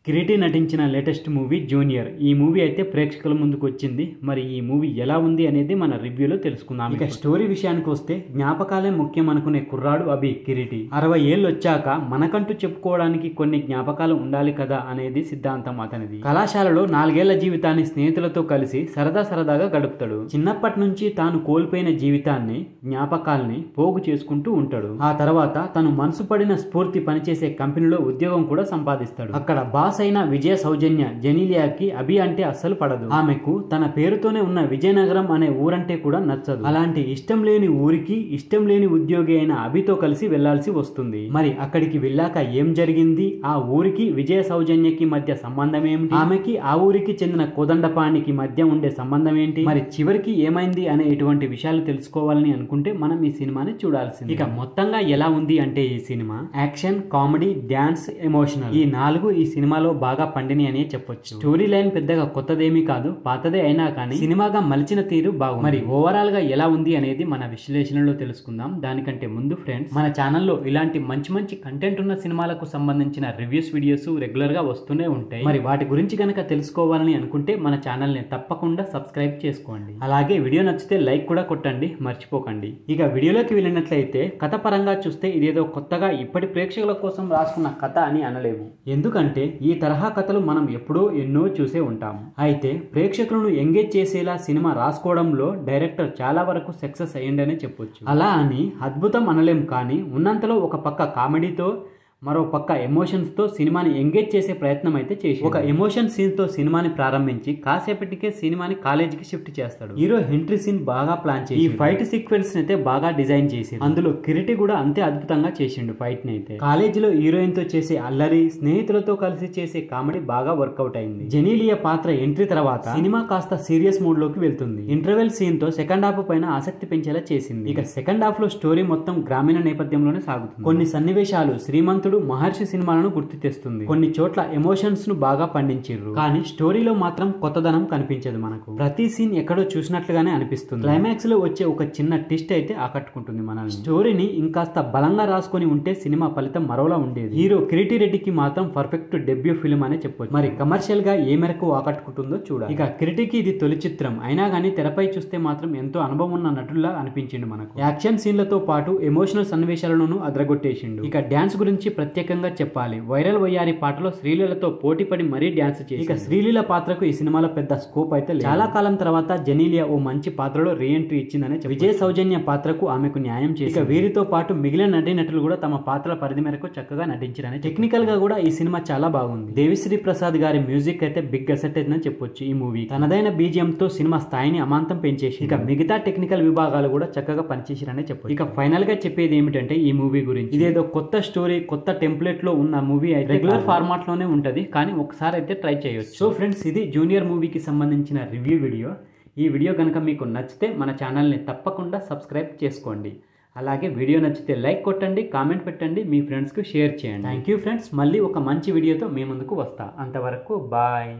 కిరీటి నటించిన latest movie junior. ఈ movie అయితే ప్రేక్షకుల ముందుకు వచ్చింది. మరి ఈ మూవీ ఎలా ఉంది అనేది మన రివ్యూలో తెలుసుకుందాం. ఇక స్టోరీ విషయానికి వస్తే జ్ఞాపకాలే ముఖ్యం అనుకునే కుర్రాడు అభి కిరీటి 60 ఏళ్ళు వచ్చాక మనకంటూ చెప్పుకోవడానికి కొన్ని జ్ఞాపకాలు ఉండాలి కదా అనేది సిద్ధాంతం అతనిది. కళాశాలలో 4 ఏళ్ల జీవితాన్ని స్నేహితులతో కలిసి సరదాగా గడుపుతాడు. చిన్నప్పటి నుంచి తాను కోల్పోయిన జీవితాన్ని జ్ఞాపకాల్ని పోగు చేసుకుంటూ ఉంటాడు. ఆ తర్వాత తను మనసు పడిన స్ఫూర్తి పనిచేసే కంపెనీలో ఉద్యోగం కూడా సంపాదిస్తాడు. అక్కడ బాస్ అయిన విజయ సౌజన్య జెనీలియాకి అభి అంటే అస్సలు పడదు. ఆమెకు తన పేరుతోనే ఉన్న విజయనగరం అనే ఊరంటే కూడా నచ్చదు. అలాంటి ఇష్టం లేని ఊరికి ఇష్టం లేని ఉద్యోగి అయిన అభితో కలిసి వెళ్లాల్సి వస్తుంది. మరి అక్కడికి వెళ్ళాక ఏం జరిగింది, ఆ ఊరికి విజయ సౌజన్యకి మధ్య సంబంధం ఏమిటి, ఆమెకి ఆ ఊరికి చెందిన కోదండపాణికి మధ్య ఉండే సంబంధం ఏంటి, మరి చివరికి ఏమైంది అనే ఇటువంటి విషయాలు తెలుసుకోవాలని అనుకుంటే మనం ఈ సినిమాని చూడాల్సింది. ఇక మొత్తంగా ఎలా ఉంది అంటే ఈ cinema action, comedy, dance, emotional ఈ 4 ఈ సినిమాలో బాగా పండిని అనే చెప్పొచ్చు. స్టోరీ లైన్ పెద్దగా కొత్తదేమీ కాదు, పాతదే అయినా కానీ సినిమాగా మలిచిన తీరు బాగుంది. మరి ఓవరాల్ గా ఎలా ఉంది అనేది మన విశ్లేషణలో తెలుసుకుందాం. దానికంటే ముందు ఫ్రెండ్స్, మన ఛానల్లో ఇలాంటి మంచి కంటెంట్ ఉన్న సినిమాలకు సంబంధించిన రివ్యూస్ వీడియోస్ రెగ్యులర్ గా వస్తూనే ఉంటాయి. మరి వాటి గురించి కనుక తెలుసుకోవాలని అనుకుంటే మన ఛానల్ ని తప్పకుండా సబ్స్క్రైబ్ చేసుకోండి. అలాగే వీడియో నచ్చితే లైక్ కూడా కొట్టండి, మర్చిపోకండి. ఇక వీడియోలోకి వెళ్ళినట్లయితే కథ పరంగా చూస్తే ఇదేదో కొత్తగా ఇప్పటి ప్రేక్షకుల కోసం రాసుకున్న కథ అని అనలేము. ఎందుకంటే ఈ తరహా కథలు మనం ఎప్పుడో ఎన్నో చూసే ఉంటాము. అయితే ప్రేక్షకులను ఎంగేజ్ చేసేలా సినిమా రాసుకోవడంలో డైరెక్టర్ చాలా వరకు సక్సెస్ అయ్యిందనే చెప్పొచ్చు. అలా అని అద్భుతం అనలేం, కానీ ఉన్నంతలో ఒక పక్క కామెడీతో మరో పక్క ఎమోషన్స్ తో సినిమాని ఎంగేజ్ చేసే ప్రయత్నం అయితే చేసి ఒక ఎమోషన్ సీన్ తో సినిమాని ప్రారంభించి కాసేపటికే సినిమాని కాలేజీకి షిఫ్ట్ చేస్తాడు. హీరో ఎంట్రీ సీన్ బాగా ప్లాన్ చేసి ఈ ఫైట్ సీక్వెన్స్ అయితే బాగా డిజైన్ చేసి అందులో కిరీటి కూడా అంతే అద్భుతంగా చేసిండు ఫైట్ ని అయితే. కాలేజీలో హీరోయిన్ తో చేసే అల్లరి, స్నేహితులతో కలిసి చేసే కామెడీ బాగా వర్కౌట్ అయింది. జెనీలియా పాత్ర ఎంట్రీ తర్వాత సినిమా కాస్త సీరియస్ మూడ్ లోకి వెళ్తుంది. ఇంటర్వెల్ సీన్ తో సెకండ్ హాఫ్ పైన ఆసక్తి పెంచేలా చేసింది. ఇక సెకండ్ హాఫ్ లో స్టోరీ మొత్తం గ్రామీణ నేపథ్యంలోనే సాగుతుంది. కొన్ని సన్నివేశాలు శ్రీమంతుడు, మహర్షి సినిమాలను గుర్తు తెస్తుంది. కొన్ని చోట్ల ఎమోషన్స్ ను బాగా పండించారు, కానీ స్టోరీలో మాత్రం కొత్తదనం కనిపించదు. మనకు ప్రతి సీన్ ఎక్కడో చూసినట్లుగానే అనిపిస్తుంది. క్లైమాక్స్ లో వచ్చే ఒక చిన్న ట్విస్ట్ అయితే ఆకట్టుకుంటుంది మనల్ని. స్టోరీని ఇంకాస్త బలంగా రాసుకొని ఉంటే సినిమా ఫలితం మరోలా ఉండేది. హీరో కిరీటి రెడ్డికి మాత్రం పర్ఫెక్ట్ డెబ్యూ ఫిల్మ్ అనే చెప్పొచ్చు. మరి కమర్షియల్ గా ఏ మేరకు ఆకట్టుకుంటుందో చూడాలి. ఇక కిరీటికి ఇది తొలి చిత్రం అయినా గానీ తెరపై చూస్తే మాత్రం ఎంతో అనుభవం ఉన్న నటుల్లా అనిపించిండు మనకు. యాక్షన్ సీన్లతో పాటు ఎమోషనల్ సన్నివేశాలను అదరగొట్టేసిండు. ఇక డాన్స్ గురించి ప్రత్యేకంగా చెప్పాలి. వైరల్ వయ్యారి పాటలో శ్రీలీలతో పోటీపడి మరీ డాన్స్ చేసి ఇక శ్రీలీల పాత్రకు ఈ సినిమాలో పెద్ద స్కోప్ అయితే లేదు. చాలా కాలం తర్వాత జెనీలియా ఓ మంచి పాత్రలో రీ ఎంట్రీ ఇచ్చిందనే విజయ సౌజన్య పాత్రకు ఆమెకు న్యాయం చేసి ఇక వీరితో పాటు మిగిలిన నటీనటులు కూడా తమ పాత్రల పరిధి మేరకు చక్కగా నటించారని. టెక్నికల్ గా కూడా ఈ సినిమా చాలా బాగుంది. దేవిశ్రీ ప్రసాద్ గారి మ్యూజిక్ అయితే బిగ్ అసెట్ అని చెప్పొచ్చు. ఈ మూవీ తనదైన బీజిఎం తో సినిమా స్థాయిని అమాంతం పెంచేసి ఇక మిగతా టెక్నికల్ విభాగాలు కూడా చక్కగా పనిచేసారని చెప్పొచ్చు. ఇక ఫైనల్ గా చెప్పేది ఏమిటంటే ఈ మూవీ గురించి ఇదేదో కొత్త స్టోరీ, కొత్త టెంప్లెట్ లో ఉన్న మూవీ అయితే రెగ్యులర్ ఫార్మాట్ లోనే ఉంటది, కానీ ఒకసారి అయితే ట్రై చేయొచ్చు. సో ఫ్రెండ్స్, ఇది జూనియర్ మూవీకి సంబంధించిన రివ్యూ వీడియో. ఈ వీడియో కనుక మీకు నచ్చితే మన ఛానల్ని తప్పకుండా సబ్స్క్రైబ్ చేసుకోండి. అలాగే వీడియో నచ్చితే లైక్ కొట్టండి, కామెంట్ పెట్టండి, మీ ఫ్రెండ్స్కి షేర్ చేయండి. Thank you friends. మళ్ళీ ఒక మంచి వీడియోతో మీ ముందుకు వస్తా. అంతవరకు బాయ్.